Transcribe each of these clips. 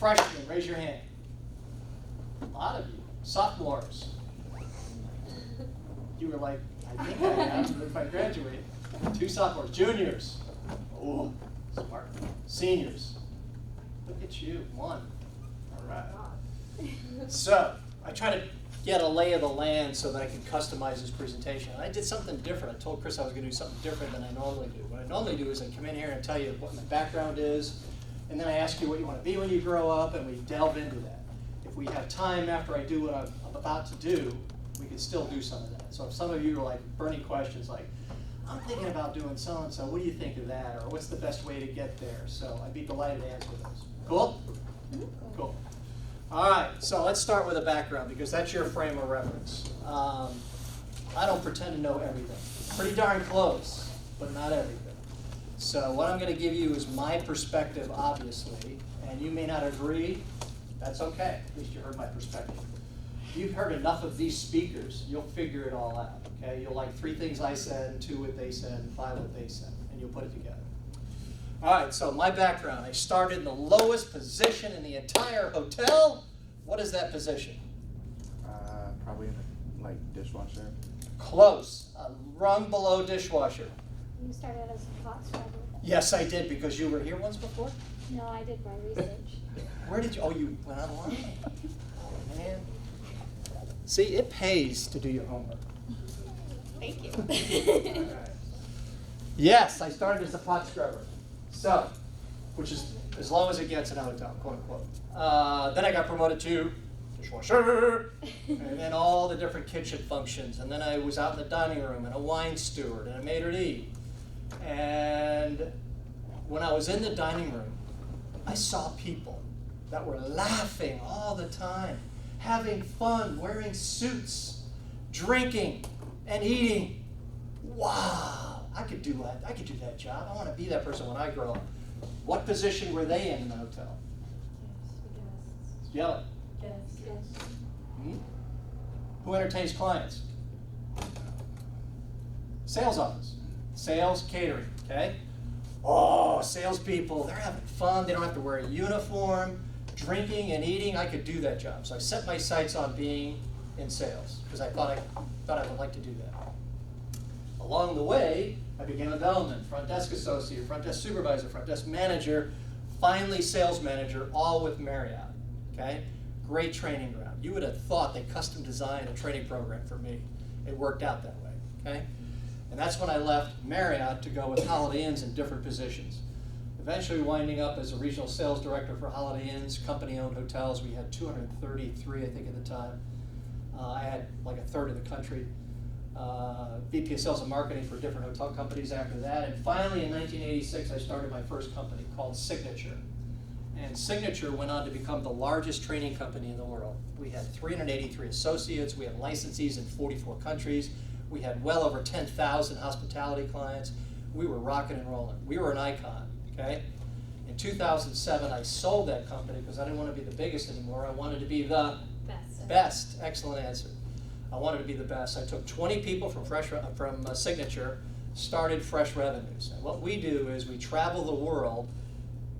Freshmen, raise your hand. A lot of you. Sophomores. You were like, I think I am if I graduate. 2 sophomores. Juniors. Oh, smart. Seniors. Look at you. 1. All right. So I try to get a lay of the land so that I can customize this presentation. I did something different. I told Chris I was going to do something different than I normally do. What I normally do is I come in here and tell you what my background is, and then I ask you what you want to be when you grow up, and we delve into that. If we have time after I do what I'm about to do, we can still do some of that. So if some of you are like burning questions like, I'm thinking about doing so-and-so, what do you think of that? Or what's the best way to get there? So I'd be delighted to answer those. Cool? Cool. All right, so let's start with a background because that's your frame of reference. I don't pretend to know everything. Pretty darn close, but not everything. So what I'm going to give you is my perspective, obviously, and you may not agree. That's okay. At least you heard my perspective. If you've heard enough of these speakers, you'll figure it all out. Okay? You'll like 3 things I said, 2 what they said, and 5 what they said, and you'll put it together. All right, so my background. I started in the lowest position in the entire hotel. What is that position? Probably in the, like, dishwasher. Close. A rung below dishwasher. You started as a pot scrubber. Yes, I did, because you were here once before? No, I did my research. Where did you, oh, you went online? Oh, man. See, it pays to do your homework. Thank you. All right. Yes, I started as a pot scrubber. So, which is as low as it gets in a hotel, quote unquote. Then I got promoted to dishwasher, and then all the different kitchen functions. And then I was out in the dining room, and a wine steward, and a maitre d'. And when I was in the dining room, I saw people that were laughing all the time, having fun, wearing suits, drinking, and eating. Wow, I could do that. I could do that job. I want to be that person when I grow up. What position were they in the hotel? Yell it. Yes. Hmm? Who entertains clients? Sales office. Sales, catering, okay? Oh, salespeople, they're having fun. They don't have to wear a uniform. Drinking and eating, I could do that job. So I set my sights on being in sales because I thought I would like to do that. Along the way, I became a bellman, front desk associate, front desk supervisor, front desk manager, finally sales manager, all with Marriott, okay? Great training ground. You would have thought they custom designed a training program for me. It worked out that way, okay? And that's when I left Marriott to go with Holiday Inns in different positions. Eventually winding up as a regional sales director for Holiday Inns, company-owned hotels. We had 233, I think, at the time. I had like a third of the country. VP of Sales and Marketing for different hotel companies after that. And finally, in 1986, I started my first company called Signature. And Signature went on to become the largest training company in the world. We had 383 associates. We had licensees in 44 countries. We had well over 10,000 hospitality clients. We were rocking and rolling. We were an icon, okay? In 2007, I sold that company because I didn't want to be the biggest anymore. I wanted to be the best. Excellent answer. I wanted to be the best. I took 20 people from Signature, started FreshRevenues. And what we do is we travel the world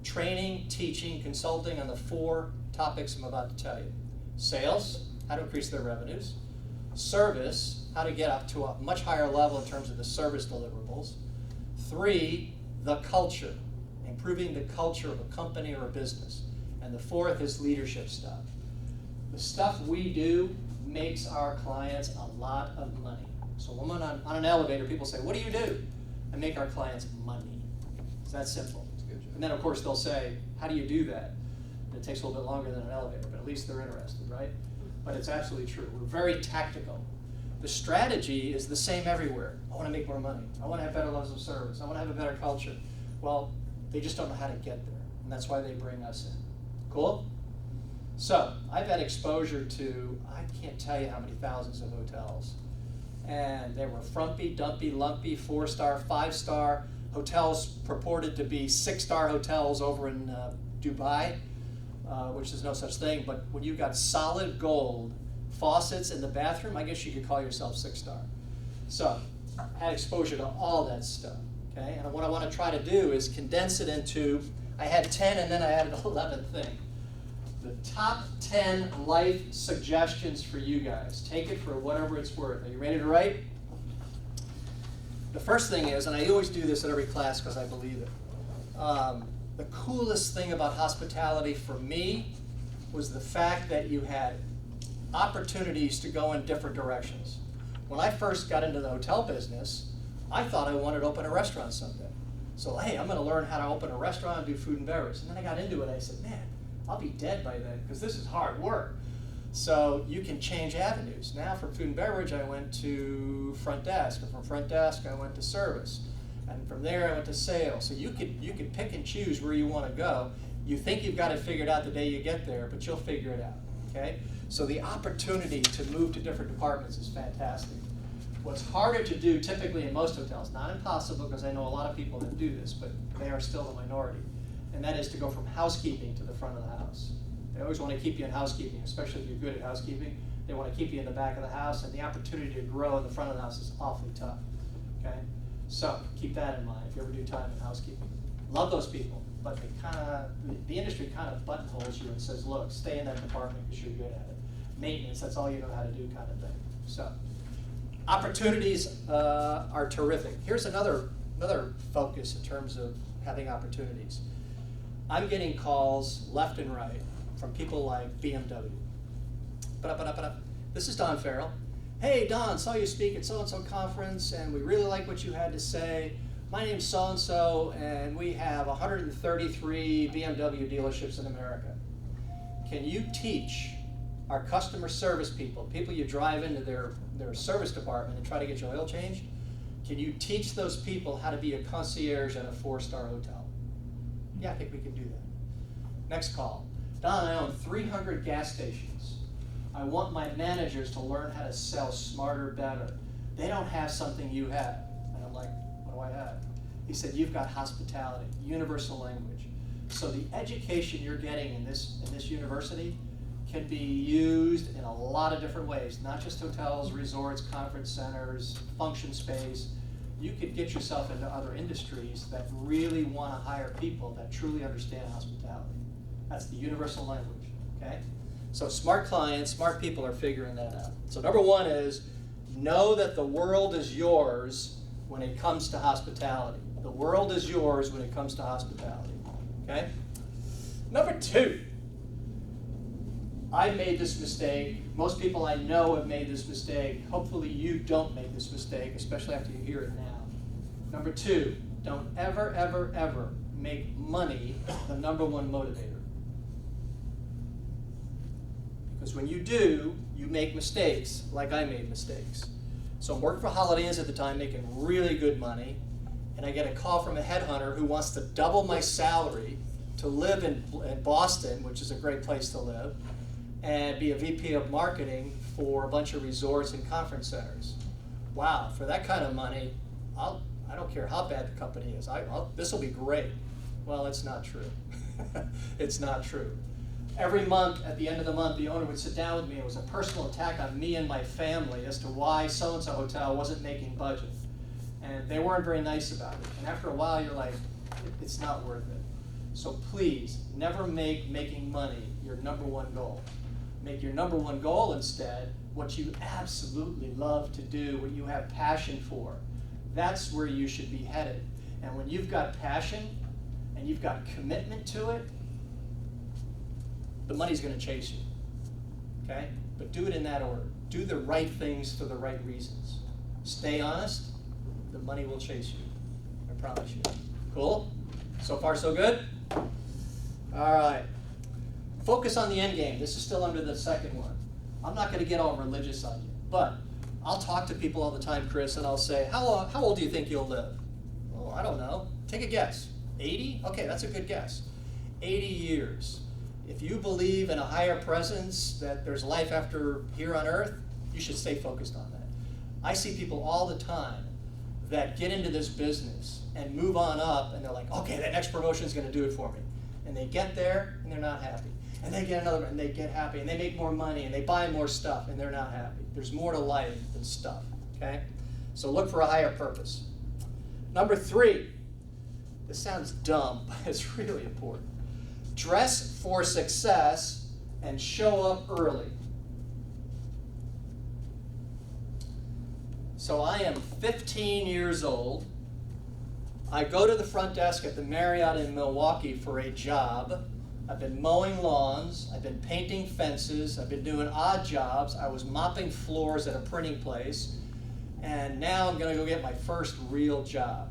training, teaching, consulting on the 4 topics I'm about to tell you. Sales, how to increase their revenues. Service, how to get up to a much higher level in terms of the service deliverables. 3, the culture, improving the culture of a company or a business. And the 4th is leadership stuff. The stuff we do makes our clients a lot of money. So when I'm on an elevator, people say, what do you do? I make our clients money. It's that simple. And then, of course, they'll say, how do you do that? And it takes a little bit longer than an elevator, but at least they're interested, right? But it's absolutely true. We're very tactical. The strategy is the same everywhere. I want to make more money. I want to have better levels of service. I want to have a better culture. Well, they just don't know how to get there. And that's why they bring us in. Cool? So, I've had exposure to, I can't tell you how many thousands of hotels. And they were frumpy, dumpy, lumpy, 4-star, 5-star hotels purported to be 6-star hotels over in Dubai, which is no such thing. But when you got solid gold faucets in the bathroom, I guess you could call yourself 6-star. So, had exposure to all that stuff. Okay, and what I want to try to do is condense it into, I had 10 and then I added an 11th thing. the top 10 life suggestions for you guys. Take it for whatever it's worth. Are you ready to write? The first thing is, and I always do this at every class because I believe it, the coolest thing about hospitality for me was the fact that you had opportunities to go in different directions. When I first got into the hotel business, I thought I wanted to open a restaurant someday. So, hey, I'm going to learn how to open a restaurant and do food and beverage. And then I got into it, I said, man, I'll be dead by then because this is hard work. So you can change avenues. Now from food and beverage, I went to front desk. And from front desk, I went to service. And from there, I went to sales. So you could pick and choose where you want to go. You think you've got it figured out the day you get there, but you'll figure it out, okay? So the opportunity to move to different departments is fantastic. What's harder to do typically in most hotels, not impossible because I know a lot of people that do this, but they are still the minority, and that is to go from housekeeping to the front of the house. They always want to keep you in housekeeping, especially if you're good at housekeeping. They want to keep you in the back of the house, and the opportunity to grow in the front of the house is awfully tough, okay? So keep that in mind if you ever do time in housekeeping. Love those people, but the industry kind of buttonholes you and says, look, stay in that department because you're good at it. Maintenance, that's all you know how to do kind of thing. So opportunities are terrific. Here's another focus in terms of having opportunities. I'm getting calls left and right from people like BMW. This is Don Farrell. Hey, Don, saw you speak at so-and-so conference, and we really like what you had to say. My name's so-and-so, and we have 133 BMW dealerships in America. Can you teach our customer service people you drive into their service department and try to get your oil changed? Can you teach those people how to be a concierge at a 4-star hotel? Yeah, I think we can do that. Next call. Don, I own 300 gas stations. I want my managers to learn how to sell smarter, better. They don't have something you have. And I'm like, what do I have? He said, you've got hospitality, universal language. So the education you're getting in this university can be used in a lot of different ways, not just hotels, resorts, conference centers, function space. You could get yourself into other industries that really want to hire people that truly understand hospitality. That's the universal language, okay? So smart clients, smart people are figuring that out. So number one is know that the world is yours when it comes to hospitality. The world is yours when it comes to hospitality, okay? Number two, I made this mistake. Most people I know have made this mistake. Hopefully you don't make this mistake, especially after you hear it now. Number two, don't ever, ever, ever make money the number one motivator. Because when you do, you make mistakes like I made mistakes. So I'm working for Holiday Inns at the time, making really good money, and I get a call from a headhunter who wants to double my salary to live in Boston, which is a great place to live, and be a VP of marketing for a bunch of resorts and conference centers. Wow, for that kind of money, I don't care how bad the company is. This will be great. Well, it's not true. It's not true. Every month, at the end of the month, the owner would sit down with me. It was a personal attack on me and my family as to why so-and-so hotel wasn't making budget. And they weren't very nice about it. And after a while, you're like, it's not worth it. So please, never make making money your number one goal. Make your number one goal instead what you absolutely love to do, what you have passion for. That's where you should be headed. And when you've got passion and you've got commitment to it, the money's going to chase you, okay? But do it in that order. Do the right things for the right reasons. Stay honest, the money will chase you. I promise you. Cool? So far, so good? All right. Focus on the end game. This is still under the second one. I'm not going to get all religious on you, but I'll talk to people all the time, Chris, and I'll say, how old do you think you'll live? Oh, I don't know. Take a guess. 80? Okay, that's a good guess. 80 years. If you believe in a higher presence, that there's life after here on earth, you should stay focused on that. I see people all the time that get into this business and move on up, and they're like, okay, that next promotion is going to do it for me. And they get there, and they're not happy. And they get another one, and they get happy, and they make more money, and they buy more stuff, and they're not happy. There's more to life than stuff, okay? So look for a higher purpose. Number 3, this sounds dumb, but it's really important. Dress for success, and show up early. So I am 15 years old. I go to the front desk at the Marriott in Milwaukee for a job. I've been mowing lawns, I've been painting fences, I've been doing odd jobs, I was mopping floors at a printing place, and now I'm gonna go get my first real job.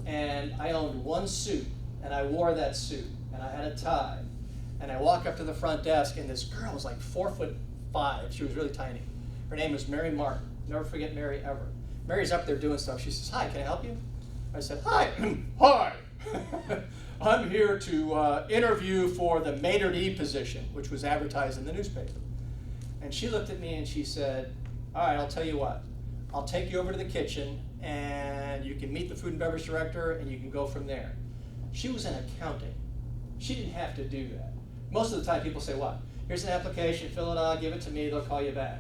And I owned one suit, and I wore that suit, and I had a tie. And I walk up to the front desk, and this girl was like 4'5". She was really tiny. Her name was Mary Martin. Never forget Mary ever. Mary's up there doing stuff. She says, "Hi, can I help you?" I said, "Hi, hi. I'm here to interview for the maitre d' position," which was advertised in the newspaper. And she looked at me and she said, "All right, I'll tell you what. I'll take you over to the kitchen and you can meet the food and beverage director and you can go from there." She was in accounting. She didn't have to do that. Most of the time people say, "What? Here's an application, fill it out, give it to me, they'll call you back."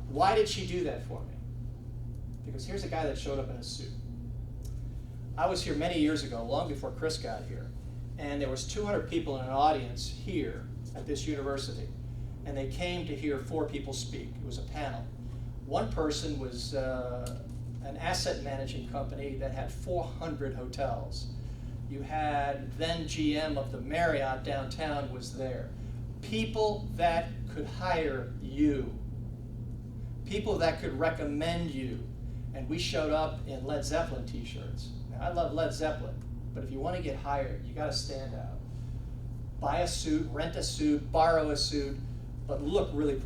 Why did she do that for me? Because here's a guy that showed up in a suit. I was here many years ago, long before Chris got here, and there was 200 people in an audience here at this university, and they came to hear 4 people speak. It was a panel. One person was an asset managing company that had 400 hotels. You had then GM of the Marriott downtown was there. People that could hire you. People that could recommend you. And we showed up in Led Zeppelin t-shirts. Now, I love Led Zeppelin, but if you want to get hired, you got to stand out. Buy a suit, rent a suit, borrow a suit, but look really professional.